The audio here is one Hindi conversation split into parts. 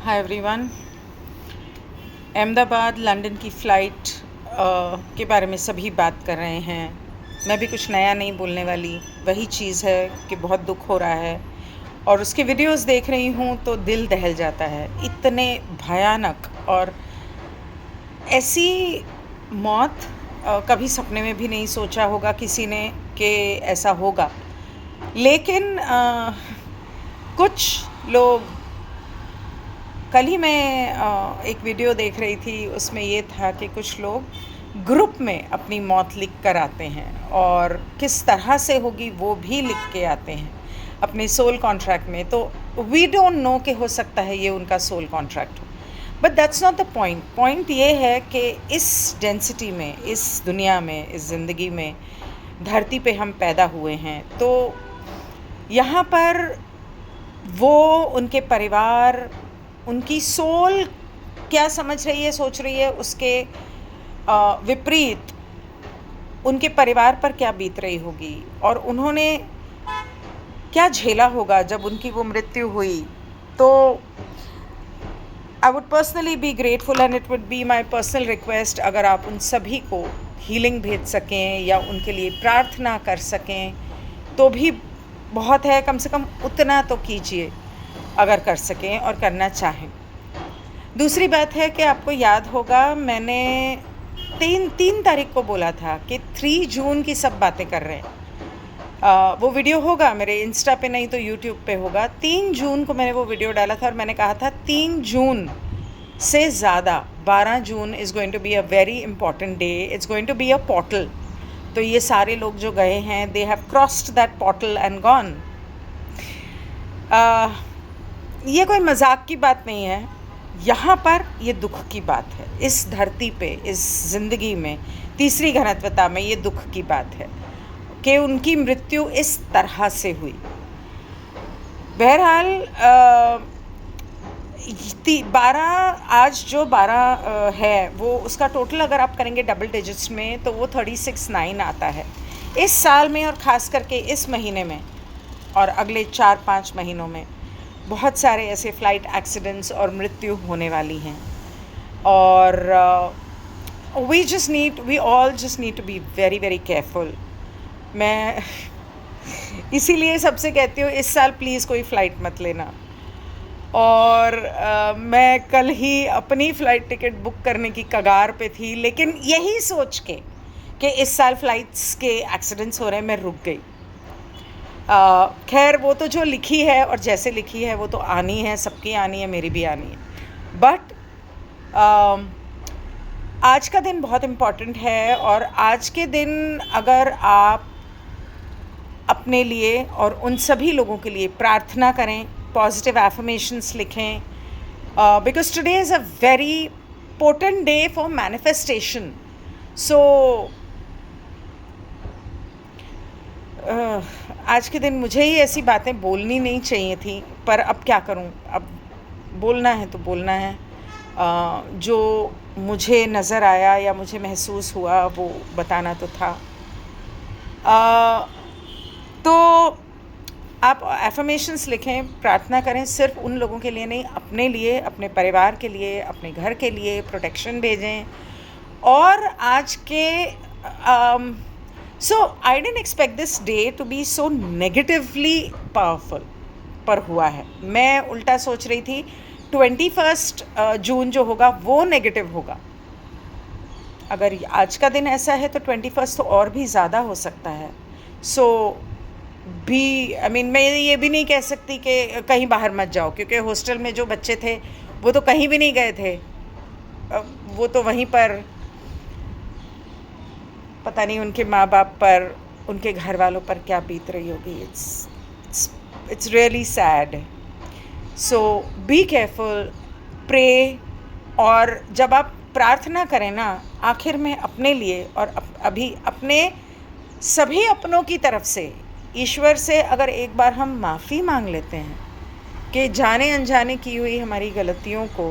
हाय एवरीवन। अहमदाबाद लंदन की फ़्लाइट के बारे में सभी बात कर रहे हैं। मैं भी कुछ नया नहीं बोलने वाली, वही चीज़ है कि बहुत दुख हो रहा है और उसके वीडियोस देख रही हूँ तो दिल दहल जाता है। इतने भयानक और ऐसी मौत कभी सपने में भी नहीं सोचा होगा किसी ने कि ऐसा होगा। लेकिन कुछ लोग, कल ही मैं एक वीडियो देख रही थी, उसमें ये था कि कुछ लोग ग्रुप में अपनी मौत लिख कर आते हैं और किस तरह से होगी वो भी लिख के आते हैं अपने सोल कॉन्ट्रैक्ट में। तो वी डोंट नो कि हो सकता है ये उनका सोल कॉन्ट्रैक्ट हो, but that's not the point. Point ये है कि इस डेंसिटी में, इस दुनिया में, इस ज़िंदगी में, धरती पे हम पैदा हुए हैं, तो यहाँ पर वो, उनके परिवार, उनकी सोल क्या समझ रही है, सोच रही है, उसके विपरीत उनके परिवार पर क्या बीत रही होगी और उन्होंने क्या झेला होगा जब उनकी वो मृत्यु हुई। तो I would personally be grateful and it would be my personal request, अगर आप उन सभी को हीलिंग भेज सकें या उनके लिए प्रार्थना कर सकें तो भी बहुत है। कम से कम उतना तो कीजिए अगर कर सकें और करना चाहें। दूसरी बात है कि आपको याद होगा, मैंने तीन तारीख को बोला था कि 3 जून की सब बातें कर रहे हैं। वो वीडियो होगा मेरे इंस्टा पे, नहीं तो यूट्यूब पे होगा। 3 जून को मैंने वो वीडियो डाला था और मैंने कहा था 3 जून से ज़्यादा 12 June is going to be a very important day. It's going to be a portal. तो ये सारे लोग जो गए हैं, they have crossed that portal and gone. ये कोई मजाक की बात नहीं है, यहाँ पर ये दुख की बात है। इस धरती पे, इस ज़िंदगी में, तीसरी घनत्वता में ये दुख की बात है कि उनकी मृत्यु इस तरह से हुई। बहरहाल 12, आज जो 12 है वो उसका टोटल अगर आप करेंगे डबल डिजिट्स में तो वो 36-9 आता है इस साल में, और ख़ास करके इस महीने में और अगले 4-5 महीनों में बहुत सारे ऐसे फ़्लाइट एक्सीडेंट्स और मृत्यु होने वाली हैं। और we all just need to be very very careful. मैं इसीलिए सबसे कहती हूँ इस साल प्लीज़ कोई फ़्लाइट मत लेना। और मैं कल ही अपनी फ़्लाइट टिकट बुक करने की कगार पे थी, लेकिन यही सोच के कि इस साल फ़्लाइट्स के एक्सीडेंट्स हो रहे हैं, मैं रुक गई। खैर, वो तो जो लिखी है और जैसे लिखी है वो तो आनी है, सबकी आनी है, मेरी भी आनी है। बट आज का दिन बहुत इम्पॉर्टेंट है और आज के दिन अगर आप अपने लिए और उन सभी लोगों के लिए प्रार्थना करें, पॉजिटिव एफर्मेशंस लिखें, because today is a very potent day for manifestation. So आज के दिन मुझे ही ऐसी बातें बोलनी नहीं चाहिए थी, पर अब क्या करूं, अब बोलना है तो बोलना है। जो मुझे नज़र आया या मुझे महसूस हुआ वो बताना तो था। तो आप एफर्मेशंस लिखें, प्रार्थना करें, सिर्फ उन लोगों के लिए नहीं, अपने लिए, अपने परिवार के लिए, अपने घर के लिए प्रोटेक्शन भेजें। और आज के so I didn't expect this day to be so negatively powerful, पर हुआ है। मैं उल्टा सोच रही थी 21 जून जो होगा वो नेगेटिव होगा। अगर आज का दिन ऐसा है तो 21 तो और भी ज़्यादा हो सकता है। सो मैं ये भी नहीं कह सकती कि कहीं बाहर मत जाओ, क्योंकि हॉस्टल में जो बच्चे थे वो तो कहीं भी नहीं गए थे। वो तो वहीं पर, पता नहीं उनके माँ बाप पर, उनके घर वालों पर क्या बीत रही होगी। It's really sad. So be careful, pray. और जब आप प्रार्थना करें ना, आखिर में अपने लिए और अभी अपने सभी अपनों की तरफ से ईश्वर से अगर एक बार हम माफ़ी मांग लेते हैं कि जाने अनजाने की हुई हमारी गलतियों को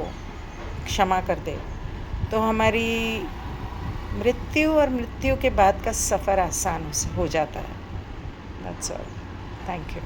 क्षमा कर दे, तो हमारी मृत्यु और मृत्यु के बाद का सफ़र आसान हो जाता है। That's all. Thank you.